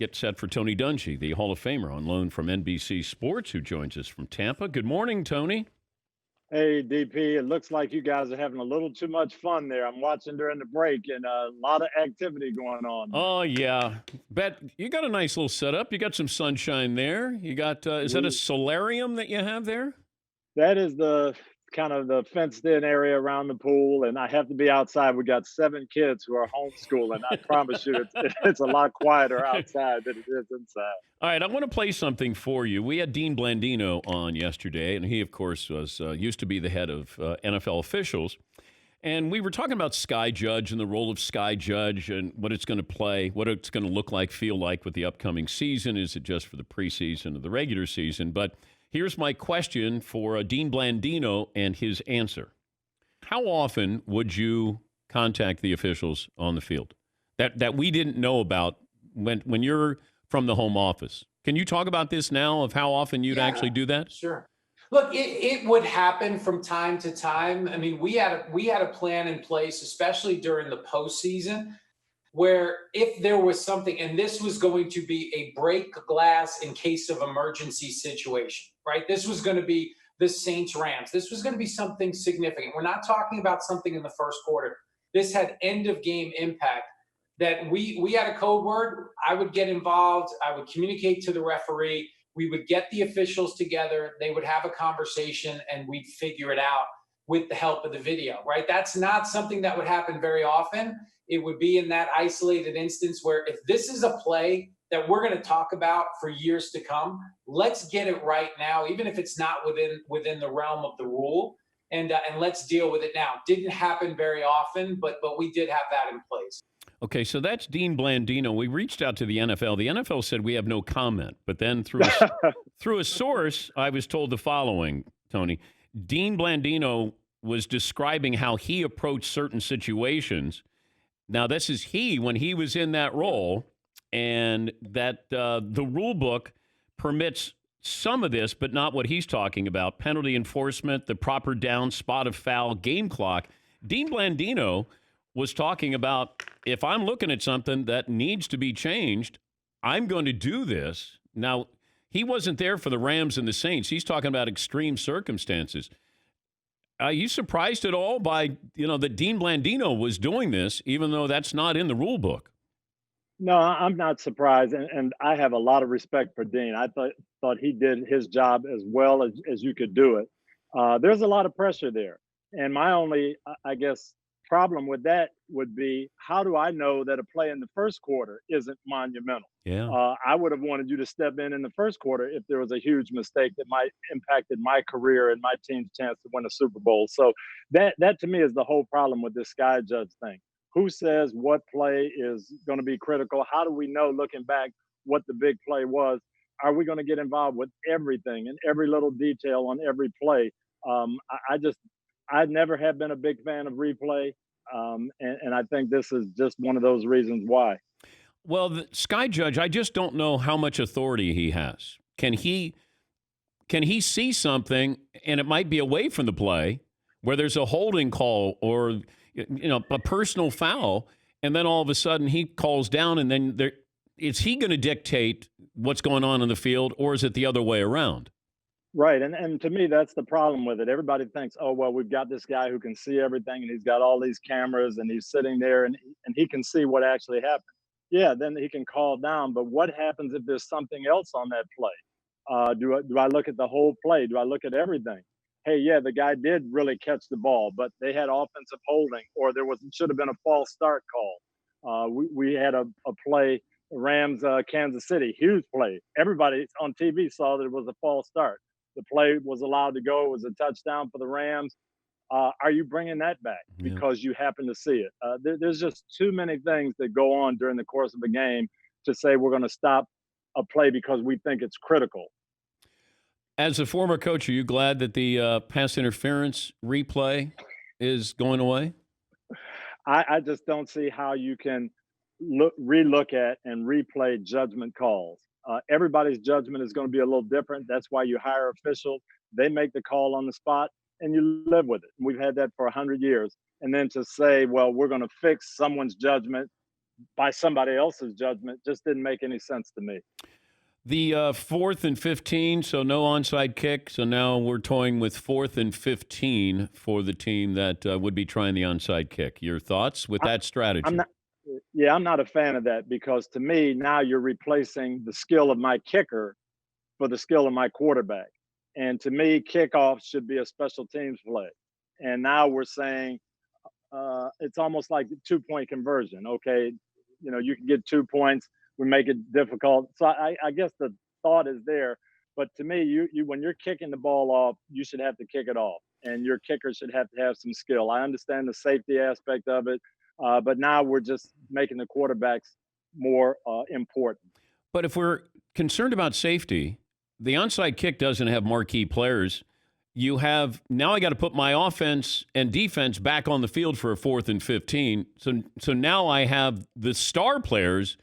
get set for Tony Dungy, the Hall of Famer on loan from NBC Sports, who joins us from Tampa. Good morning, Tony. Hey, DP, it looks like you guys are having a little too much fun there. I'm watching during the break and a lot of activity going on there. Oh, yeah. Bet you got a nice little setup. You got some sunshine there. You got, is that a We solarium that you have there? That is the kind of the fenced in area around the pool, and I have to be outside. We got 7 kids who are homeschooling. I promise you, it's a lot quieter outside than it is inside. All right, I want to play something for you. We had Dean Blandino on yesterday, and he, of course, was used to be the head of NFL officials. And we were talking about Sky Judge and the role of Sky Judge and what it's going to play, what it's going to look like, feel like with the upcoming season. Is it just for the preseason or the regular season? But here's my question for Dean Blandino and his answer. How often would you contact the officials on the field that we didn't know about when you're from the home office? Can you talk about this now of how often you'd actually do that? Sure. Look, it would happen from time to time. I mean, we had a plan in place, especially during the postseason, where if there was something, and this was going to be a break glass in case of emergency situation, right? This was going to be the Saints Rams. This was going to be something significant. We're not talking about something in the first quarter. This had end of game impact. That we had a code word. I would get involved. I would communicate to the referee. We would get the officials together. They would have a conversation, and we'd figure it out with the help of the video, right? That's not something that would happen very often. It would be in that isolated instance where if this is a play that we're going to talk about for years to come, let's get it right now, even if it's not within the realm of the rule, and let's deal with it now. Didn't happen very often, but we did have that in place. Okay, so that's Dean Blandino. We reached out to the NFL. The NFL said we have no comment, but then through a source, I was told the following, Tony. Dean Blandino was describing how he approached certain situations. Now, this is when he was in that role, and that the rule book permits some of this, but not what he's talking about. Penalty enforcement, the proper down, spot of foul, game clock. Dean Blandino was talking about, if I'm looking at something that needs to be changed, I'm going to do this. Now, he wasn't there for the Rams and the Saints. He's talking about extreme circumstances. Are you surprised at all by, that Dean Blandino was doing this, even though that's not in the rule book? No, I'm not surprised, and I have a lot of respect for Dean. I thought he did his job as well as you could do it. There's a lot of pressure there, and my only, I guess, problem with that would be, how do I know that a play in the first quarter isn't monumental? Yeah. I would have wanted you to step in the first quarter if there was a huge mistake that might impacted my career and my team's chance to win a Super Bowl. So that to me is the whole problem with this Sky Judge thing. Who says what play is going to be critical? How do we know, looking back, what the big play was? Are we going to get involved with everything and every little detail on every play? I never have been a big fan of replay, and I think this is just one of those reasons why. Well, the Sky Judge, I just don't know how much authority he has. Can he see something, and it might be away from the play, where there's a holding call or a personal foul, and then all of a sudden he calls down, and then is he going to dictate what's going on in the field, or is it the other way around? Right. And to me, that's the problem with it. Everybody thinks, oh, well, we've got this guy who can see everything, and he's got all these cameras, and he's sitting there and he can see what actually happened. Yeah, then he can call down. But what happens if there's something else on that play? Do I look at the whole play? Do I look at everything? Hey, yeah, the guy did really catch the ball, but they had offensive holding, or should have been a false start call. We had a play, Rams, Kansas City, huge play. Everybody on TV saw that it was a false start. The play was allowed to go. It was a touchdown for the Rams. Are you bringing that back because you happen to see it? There's just too many things that go on during the course of a game to say we're going to stop a play because we think it's critical. As a former coach, are you glad that the pass interference replay is going away? I just don't see how you can relook at and replay judgment calls. Everybody's judgment is going to be a little different. That's why you hire officials. They make the call on the spot, and you live with it. We've had that for 100 years. And then to say, well, we're going to fix someone's judgment by somebody else's judgment just didn't make any sense to me. The 4th and 15, so no onside kick. So now we're toying with 4th and 15 for the team that would be trying the onside kick. Your thoughts with that strategy? I'm not a fan of that, because to me, now you're replacing the skill of my kicker for the skill of my quarterback. And to me, kickoffs should be a special teams play. And now we're saying it's almost like the 2-point conversion. Okay, you can get 2 points. We make it difficult. So I guess the thought is there. But to me, you when you're kicking the ball off, you should have to kick it off, and your kicker should have to have some skill. I understand the safety aspect of it, but now we're just making the quarterbacks more important. But if we're concerned about safety, the onside kick doesn't have marquee players. You have now. I got to put my offense and defense back on the field for a 4th and 15. So now I have the star players,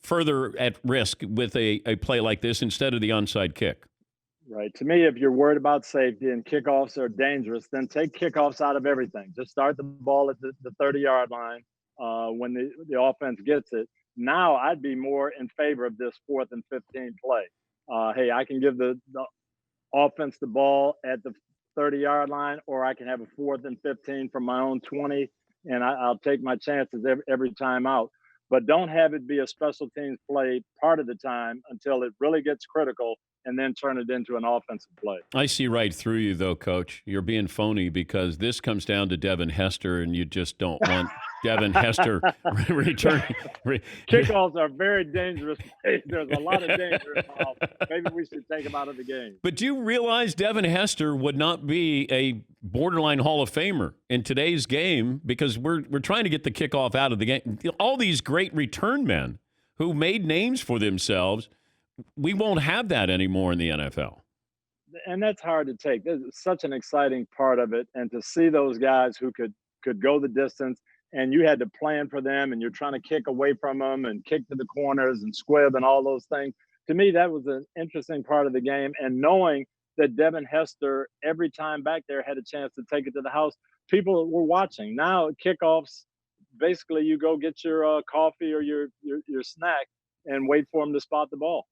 further at risk with a play like this instead of the onside kick. Right. To me, if you're worried about safety and kickoffs are dangerous, then take kickoffs out of everything. Just start the ball at the 30-yard line when the offense gets it. Now I'd be more in favor of this 4th and 15 play. Hey, I can give the offense the ball at the 30-yard line, or I can have a 4th and 15 from my own 20, and I'll take my chances every time out. But don't have it be a special teams play part of the time until it really gets critical, and then turn it into an offensive play. I see right through you, though, Coach. You're being phony, because this comes down to Devin Hester, and you just don't want Devin Hester returning. Kickoffs are very dangerous. There's a lot of danger involved. Maybe we should take them out of the game. But do you realize Devin Hester would not be a borderline Hall of Famer in today's game, because we're trying to get the kickoff out of the game? All these great return men who made names for themselves, we won't have that anymore in the NFL. And that's hard to take. This is such an exciting part of it. And to see those guys who could go the distance, and you had to plan for them, and you're trying to kick away from them and kick to the corners and squib and all those things. To me, that was an interesting part of the game. And knowing that Devin Hester, every time back there, had a chance to take it to the house, people were watching. Now, kickoffs, basically you go get your coffee or your snack and wait for them to spot the ball.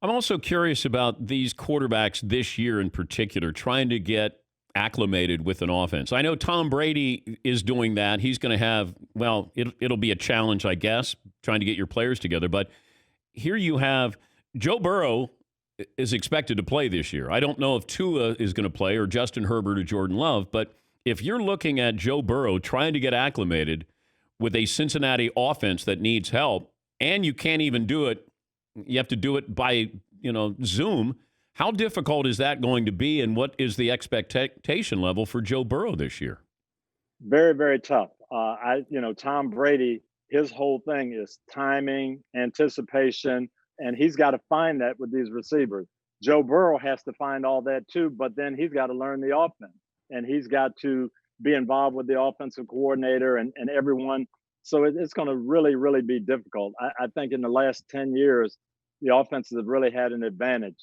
I'm also curious about these quarterbacks this year in particular, trying to get acclimated with an offense. I know Tom Brady is doing that. He's going to have, it'll be a challenge, I guess, trying to get your players together. But here you have Joe Burrow is expected to play this year. I don't know if Tua is going to play, or Justin Herbert, or Jordan Love. But if you're looking at Joe Burrow trying to get acclimated with a Cincinnati offense that needs help, and you can't even do it, you have to do it by, Zoom. How difficult is that going to be, and what is the expectation level for Joe Burrow this year? Very, very tough. Tom Brady, his whole thing is timing, anticipation, and he's got to find that with these receivers. Joe Burrow has to find all that too, but then he's got to learn the offense, and he's got to be involved with the offensive coordinator and everyone. So it's going to really, really be difficult. I think in the last 10 years, the offenses have really had an advantage.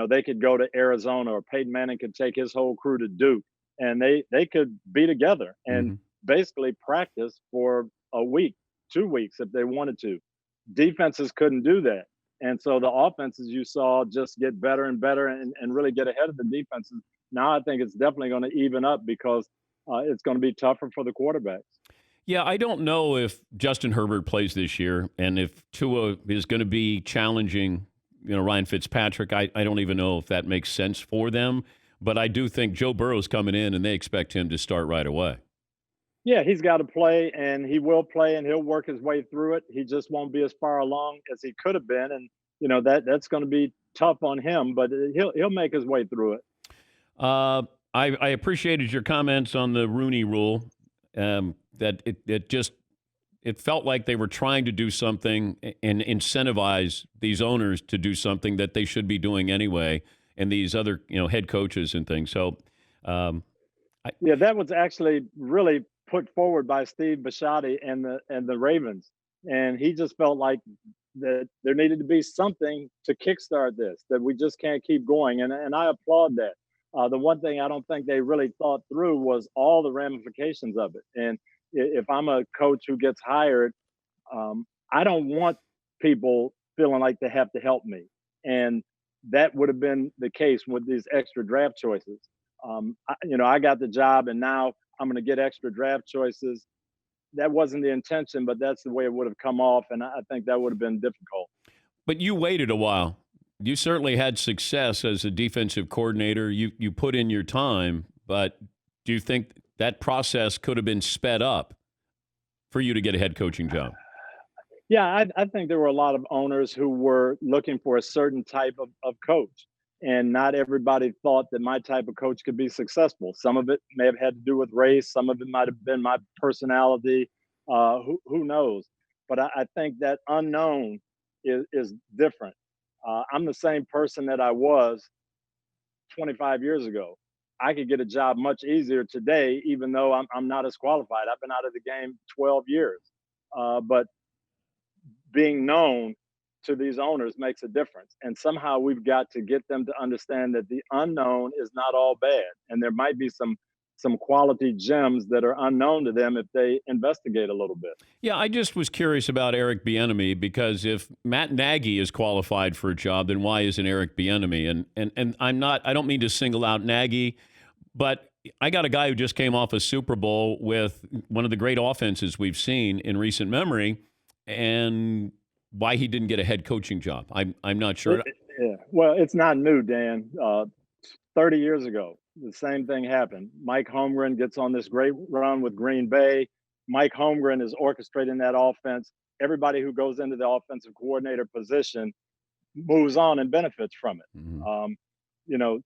They could go to Arizona, or Peyton Manning could take his whole crew to Duke, and they could be together and basically practice for a week, 2 weeks if they wanted to. Defenses couldn't do that. And so the offenses you saw just get better and better and really get ahead of the defenses. Now I think it's definitely going to even up, because it's going to be tougher for the quarterbacks. Yeah, I don't know if Justin Herbert plays this year, and if Tua is going to be challenging, Ryan Fitzpatrick. I don't even know if that makes sense for them, but I do think Joe Burrow's coming in, and they expect him to start right away. Yeah, he's got to play, and he will play, and he'll work his way through it. He just won't be as far along as he could have been, and that's going to be tough on him, but he'll make his way through it. I appreciated your comments on the Rooney Rule. That it felt like they were trying to do something and incentivize these owners to do something that they should be doing anyway, and these other head coaches and things. So, that was actually really put forward by Steve Bisciotti and the Ravens, and he just felt like that there needed to be something to kickstart this, that we just can't keep going, and I applaud that. The one thing I don't think they really thought through was all the ramifications of it. And if I'm a coach who gets hired, I don't want people feeling like they have to help me. And that would have been the case with these extra draft choices. I got the job and now I'm going to get extra draft choices. That wasn't the intention, but that's the way it would have come off. And I think that would have been difficult. But you waited a while. You certainly had success as a defensive coordinator. You put in your time, but do you think that process could have been sped up for you to get a head coaching job? Yeah, I think there were a lot of owners who were looking for a certain type of coach. And not everybody thought that my type of coach could be successful. Some of it may have had to do with race. Some of it might have been my personality. Who knows? But I think that unknown is different. I'm the same person that I was 25 years ago. I could get a job much easier today, even though I'm not as qualified. I've been out of the game 12 years. But being known to these owners makes a difference. And somehow we've got to get them to understand that the unknown is not all bad. And there might be some quality gems that are unknown to them if they investigate a little bit. Yeah, I just was curious about Eric Bieniemy because if Matt Nagy is qualified for a job, then why isn't Eric Bieniemy? And I don't mean to single out Nagy, but I got a guy who just came off a Super Bowl with one of the great offenses we've seen in recent memory, and why he didn't get a head coaching job, I'm not sure. Yeah, well, it's not new, Dan. 30 years ago, the same thing happened. Mike Holmgren gets on this great run with Green Bay. Mike Holmgren is orchestrating that offense. Everybody who goes into the offensive coordinator position moves on and benefits from it.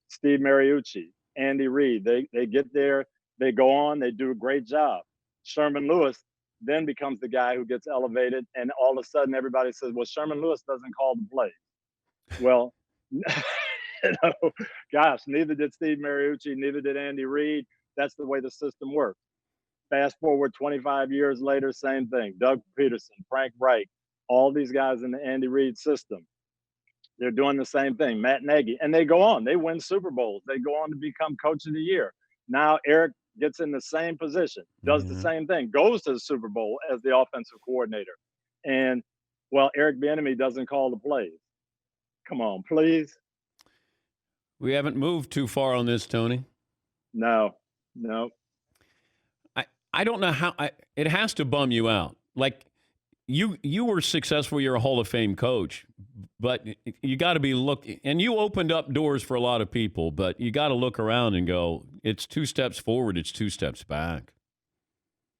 Steve Mariucci, Andy Reid, they get there, they go on, they do a great job. Sherman Lewis then becomes the guy who gets elevated, and all of a sudden everybody says, well, Sherman Lewis doesn't call the plays. Well, gosh, neither did Steve Mariucci, neither did Andy Reid. That's the way the system works. Fast forward 25 years later, same thing. Doug Peterson, Frank Reich, all these guys in the Andy Reid system, they're doing the same thing. Matt Nagy, and they go on. They win Super Bowls. They go on to become coach of the year. Now Eric gets in the same position, does the same thing, goes to the Super Bowl as the offensive coordinator. And, well, Eric Bieniemy doesn't call the plays. Come on, please. We haven't moved too far on this, Tony. No. I don't know how it has to bum you out. Like you were successful. You're a Hall of Fame coach, but you got to be looking. And you opened up doors for a lot of people, but you got to look around and go, it's 2 steps forward, it's 2 steps back.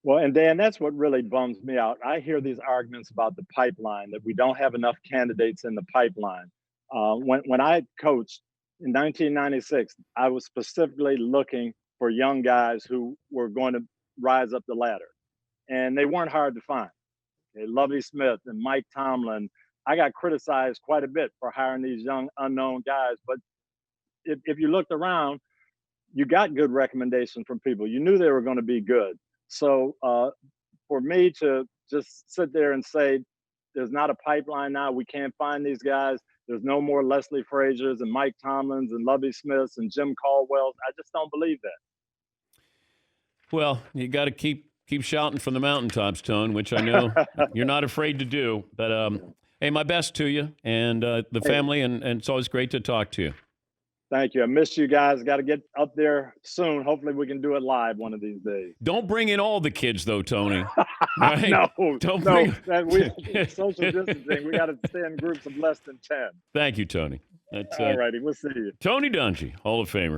Well, and Dan, that's what really bums me out. I hear these arguments about the pipeline, that we don't have enough candidates in the pipeline. When I coached in 1996, I was specifically looking for young guys who were going to rise up the ladder, and they weren't hard to find. Okay, Lovie Smith and Mike Tomlin. I got criticized quite a bit for hiring these young unknown guys, but if you looked around, you got good recommendations from people. You knew they were going to be good. So for me to just sit there and say, there's not a pipeline now, we can't find these guys, there's no more Leslie Frazier's and Mike Tomlins and Lovie Smiths and Jim Caldwell's, I just don't believe that. Well, you got to keep shouting from the mountaintops, Tone, which I know you're not afraid to do. But, hey, my best to you and the family, and it's always great to talk to you. Thank you. I miss you guys. Got to get up there soon. Hopefully we can do it live one of these days. Don't bring in all the kids, though, Tony. Right? Don't bring... social distancing. We got to stay in groups of less than 10. Thank you, Tony. All righty. We'll see you. Tony Dungy, Hall of Famer.